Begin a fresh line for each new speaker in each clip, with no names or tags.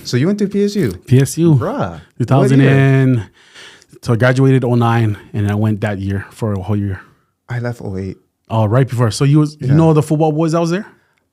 So you went to PSU?
PSU.
Bruh.
2000 so I graduated 09 and I went that year for a whole year.
I left 08.
Oh, right before. So you know the football boys that was there?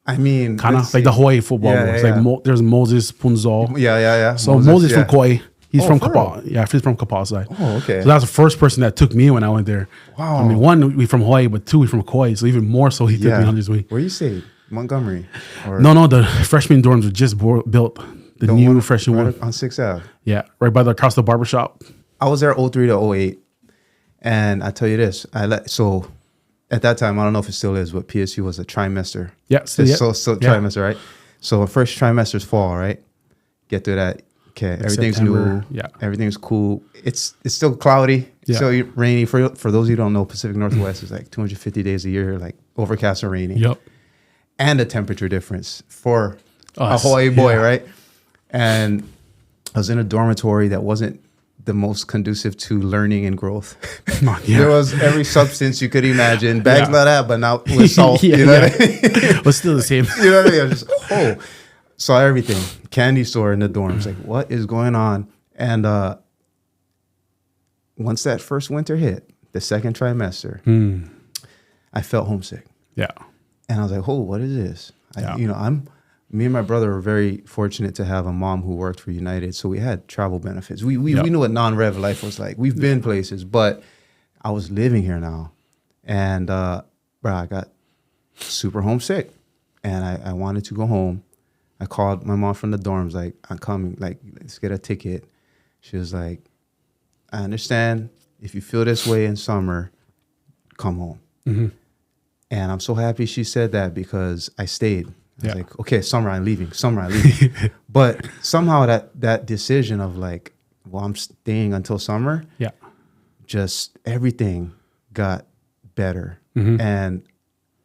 I mean,
Kind of like the Hawaii football boys. Like there's Moses Punzol.
Yeah.
So Moses from Kauai. He's from
Kapaa.
Yeah, he's from Kapaa side.
Oh, okay.
So that's the first person that took me when I went there.
Wow.
I mean, one, we from Hawaii, but two, we from Kauai. So even more so, he took me on his way.
Where you stayed? Montgomery? Or
No, the freshman dorms were just built. The new freshman one.
On 6th Ave.
Yeah, right by across the barbershop.
I was there 03 to 08. And I tell you this, so at that time, I don't know if it still is, but PSU was a trimester.
Yeah,
trimester, right? So first trimester is fall, right? Get through that. Okay, everything's
September,
new. Yeah, everything's cool. It's still cloudy. It's still rainy. For those who don't know, Pacific Northwest is like 250 days a year, like overcast or rainy.
Yep.
And a temperature difference for a Hawaii boy, right? And I was in a dormitory that wasn't the most conducive to learning and growth. There was every substance you could imagine. Bags like that, but not with salt. You know what I mean?
But still the same.
You know what I mean? I was just, saw everything. Candy store in the dorms. Like, what is going on? And once that first winter hit, the second trimester, I felt homesick.
Yeah.
And I was like, what is this? Me and my brother were very fortunate to have a mom who worked for United. So we had travel benefits. We knew what non-rev life was like. We've been places, but I was living here now. And I got super homesick. And I wanted to go home. I called my mom from the dorms, like, I'm coming, like, let's get a ticket. She was like, I understand if you feel this way in summer, come home. Mm-hmm. And I'm so happy she said that because I stayed. I was like, okay, summer I'm leaving. But somehow that decision of like, well, I'm staying until summer. Yeah. Just everything got better. Mm-hmm. And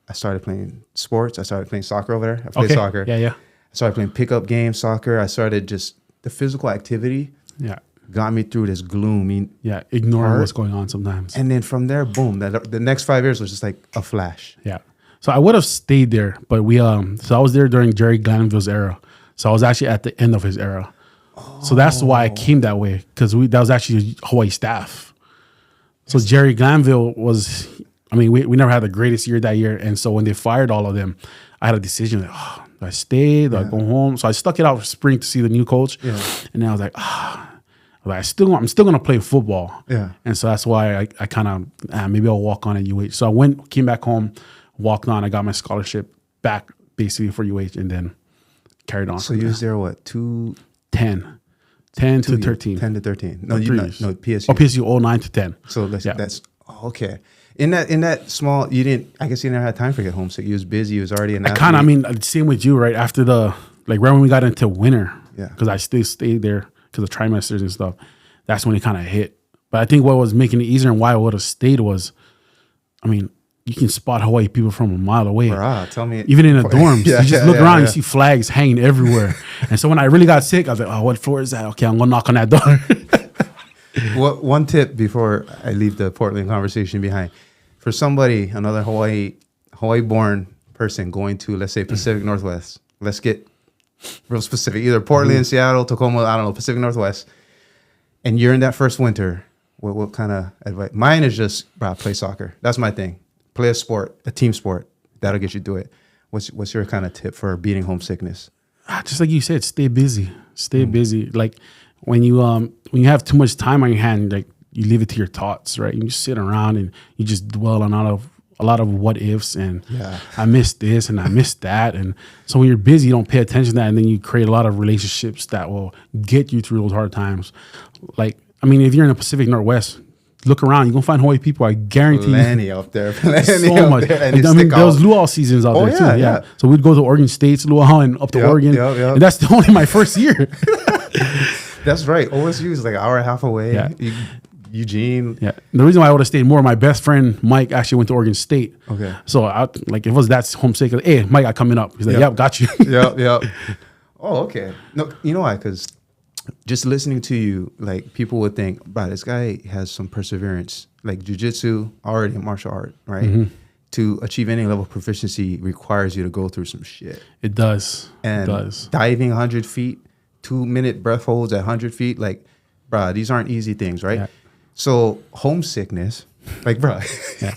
I started playing sports. I started playing soccer over there. I played soccer. Yeah. I started playing pickup games, soccer. I started just the physical activity. Yeah. Got me through this gloomy. Yeah.
Ignoring what's going on sometimes.
And then from there, boom, the next 5 years was just like a flash.
Yeah. So I would have stayed there, but so I was there during Jerry Glanville's era. So I was actually at the end of his era. So that's why I came that way, because that was actually Hawaii staff. So Jerry Glanville we never had the greatest year that year. And so when they fired all of them, I had a decision, like, do I stay? Do I go home? So I stuck it out for spring to see the new coach. Yeah. And then I was like, I'm still going to play football. Yeah. And so that's why I kind of, maybe I'll walk on at UH. So I came back home, walked on. I got my scholarship back basically for UH and then carried on.
So you was there, what,
10 to 13.
10 to 13. No, PSU.
Oh, PSU 09 to 10.
So that's okay. In that small, I guess you never had time for get homesick. You was busy. You was already an athlete.
Same with you, right? After right when we got into winter, because I still stayed there because of trimesters and stuff. That's when it kind of hit. But I think what was making it easier and why I would have stayed was, you can spot Hawaii people from a mile away.
Tell me.
Even in the dorms, you just look around, you see flags hanging everywhere. And so when I really got sick, I was like, what floor is that? Okay, I'm going to knock on that door.
One tip before I leave the Portland conversation behind. For somebody, another Hawaii-born person going to, let's say, Pacific Northwest. Let's get real specific. Either Portland, Seattle, Tacoma, I don't know, Pacific Northwest. And you're in that first winter. What kind of advice? Mine is just, play soccer. That's my thing. Play a sport, a team sport. That'll get you through it. What's your kind of tip for beating homesickness?
Just like you said, stay busy. Stay busy. Like when you have too much time on your hand, like you leave it to your thoughts, right? You just sit around and you just dwell on a lot of what ifs and I missed this and I missed that. And so when you're busy, you don't pay attention to that, and then you create a lot of relationships that will get you through those hard times. Like, if you're in the Pacific Northwest, look around, you're going to find Hawaii people, I guarantee you.
Plenty out there.
So much. And there was luau seasons out there too. Yeah. So we'd go to Oregon State's luau and up to Oregon. And that's only my first year.
That's right. OSU is like an hour and a half away. Yeah. Eugene.
Yeah. The reason why I would have stayed more, my best friend Mike actually went to Oregon State. Okay. So if it was that homesick, hey, Mike, I coming up. He's like, yep, got you.
Yep. Oh, okay. No, you know why? Because just listening to you, like, people would think, wow, this guy has some perseverance. Like jiu-jitsu, already a martial art, right? Mm-hmm. To achieve any level of proficiency requires you to go through some shit.
It does.
And diving 100 feet 2-minute breath holds at 100 feet. Like, bruh, these aren't easy things, right?
Yeah.
So homesickness, like, bruh.
Yeah.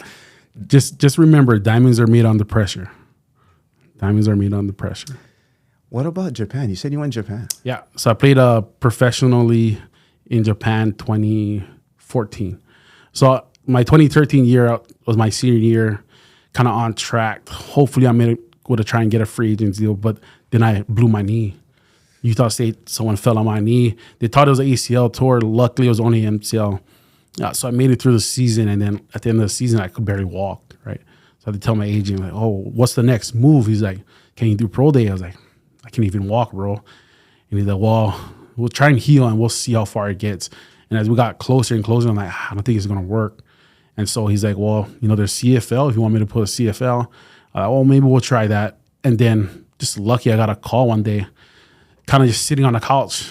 Just remember, diamonds are made under pressure. Diamonds are made under pressure.
What about Japan? You said you went to Japan.
Yeah. So I played professionally in Japan 2014. So my 2013 year was my senior year, kind of on track. Hopefully I would have tried and get a free agent deal, but then I blew my knee. Utah State, someone fell on my knee. They thought it was an ACL tour. Luckily, it was only MCL. So I made it through the season, and then at the end of the season, I could barely walk, right? So I had to tell my agent, like, oh, what's the next move? He's like, can you do pro day? I was like, I can't even walk, bro. And he's like, well, we'll try and heal, and we'll see how far it gets. And as we got closer and closer, I'm like, I don't think it's going to work. And so he's like, well, there's CFL. If you want me to put a CFL, well, maybe we'll try that. And then just lucky, I got a call one day, kind of just sitting on the couch.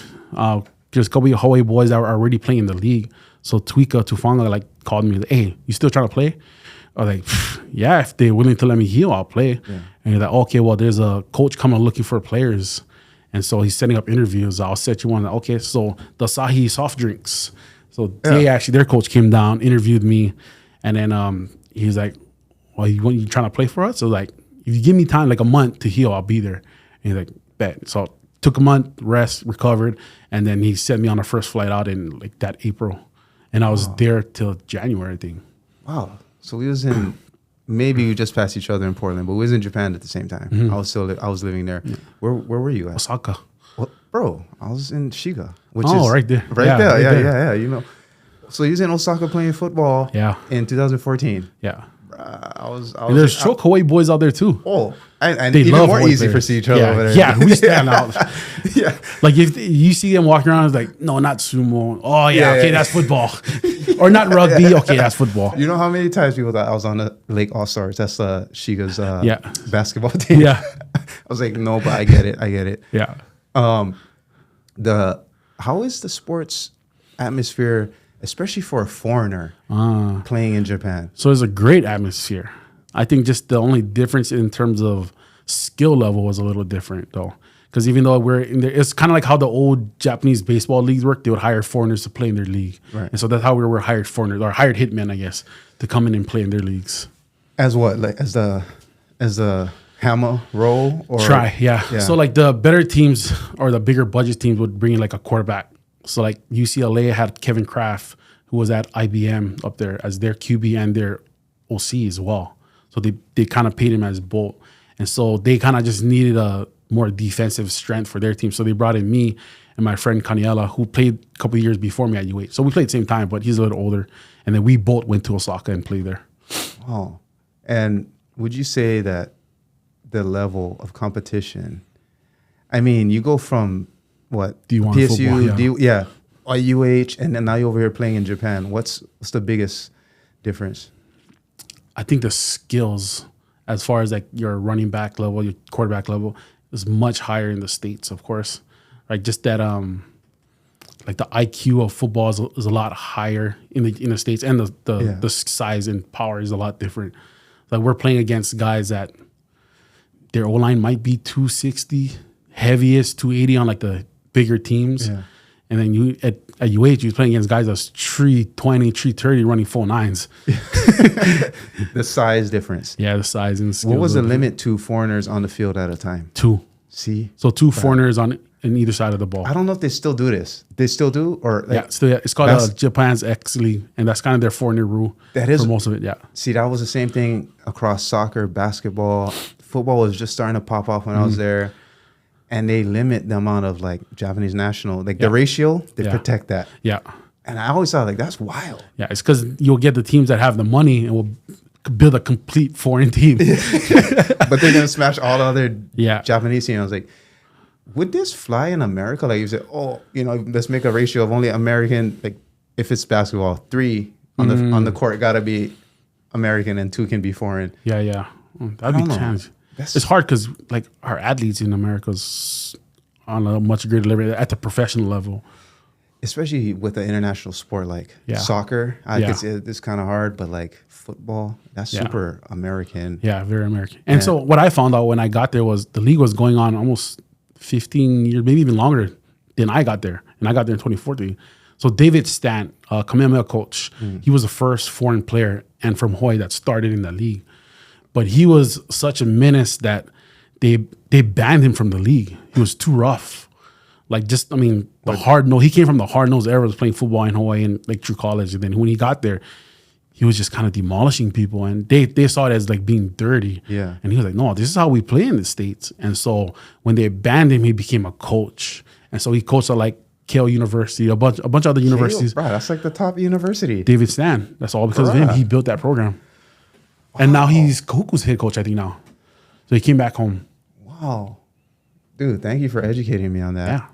There's a couple of Hawaii boys that were already playing in the league. So Tufanga called me, like, hey, you still trying to play? I was like, yeah, if they're willing to let me heal, I'll play. Yeah. And he's like, okay, well, there's a coach coming looking for players. And so he's setting up interviews. I'll set you one. Okay, so the Asahi soft drinks. So their coach came down, interviewed me. And then he's like, well, you trying to play for us? So like, if you give me time, like a month to heal, I'll be there. And he's like, bet. So took a month, rest, recovered. And then he sent me on the first flight out in like that April. And I was there till January, I think.
Wow. So we was in, maybe we just passed each other in Portland, but we was in Japan at the same time. Mm-hmm. I was living there. Yeah. Where were you at?
Osaka.
Well, bro, I was in Shiga, which
is right there.
Right there. Yeah. So you was in Osaka playing football.
Yeah.
In 2014.
Yeah.
I was.
And there's Choke Hawaii boys out there too.
Oh, and they even more easy for see each other over there.
Yeah, we stand out.
Yeah,
like if you see them walking around, it's like, no, not sumo. Oh yeah, okay, that's football. Or not rugby. Okay, that's football.
You know how many times people thought I was on the Lake All Stars? That's Shiga's basketball team.
Yeah,
I was like, no, but I get it.
Yeah.
How is the sports atmosphere, especially for a foreigner playing in Japan?
So it's a great atmosphere. I think just the only difference in terms of skill level was a little different though. Because even though we're in there, it's kind of like how the old Japanese baseball leagues work. They would hire foreigners to play in their league. Right. And so that's how we were hired foreigners, or hired hitmen, I guess, to come in and play in their leagues.
As what? Like as the hammer role? Or?
Yeah. So like the better teams or the bigger budget teams would bring in like a quarterback. So like UCLA had Kevin Kraft, who was at IBM up there as their QB and their OC as well. So they kind of paid him as both. And so they kind of just needed a more defensive strength for their team. So they brought in me and my friend Kaniela, who played a couple of years before me at UH. So we played at the same time, but he's a little older. And then we both went to Osaka and played there.
Oh. And would you say that the level of competition, I mean, you go from what?
D1
PSU,
football,
UH, and then now you're over here playing in Japan. What's the biggest difference?
I think the skills, as far as like your running back level, your quarterback level, is much higher in the States, of course. Like just that, like the IQ of football is a lot higher in the States, and the size and power is a lot different. Like we're playing against guys that their O-line might be 260, heaviest 280 on like the bigger teams. Yeah. And then you at UH, you're playing against guys that's 320, 330 running full nines.
The size difference.
Yeah, the size and skills.
What was the limit to foreigners on the field at a time?
2.
See?
So 2 foreigners on either side of the ball.
I don't know if they still do this. They still do? Or like,
it's called Japan's X League, and that's kind of their foreigner rule for most of it, yeah. See,
that was the same thing across soccer, basketball. Football was just starting to pop off when I was there. And they limit the amount of like Japanese national, like the ratio, they protect that.
Yeah.
And I always thought like, that's wild.
Yeah, it's because you'll get the teams that have the money and will build a complete foreign team.
But they're going to smash all the other Japanese teams. I was like, would this fly in America? Like you said, let's make a ratio of only American, like if it's basketball, 3 on the court got to be American and 2 can be foreign.
Yeah. That'd be challenging. It's hard because like our athletes in America's on a much greater level at the professional level,
especially with an international sport like soccer. It's kind of hard, but like football, that's super American.
Yeah, very American. And so what I found out when I got there was the league was going on almost 15 years, maybe even longer Then I got there, and I got there in 2014. So David Stant, Kamehameha coach, he was the first foreign player and from Hawaii that started in the league. But he was such a menace that they banned him from the league. He was too rough. Like the hard nose. He came from the hard nose era, was playing football in Hawaii and like through college. And then when he got there, he was just kind of demolishing people, and they saw it as like being dirty.
Yeah.
And he was like, no, this is how we play in the States. And so when they banned him, he became a coach. And so he coached at like Yale University, a bunch of other universities.
Bro, that's like the top university.
David Stan. That's all because of him. He built that program. Wow. And now he's Kahuku's head coach, I think now. So he came back home.
Wow. Dude, thank you for educating me on that.
Yeah.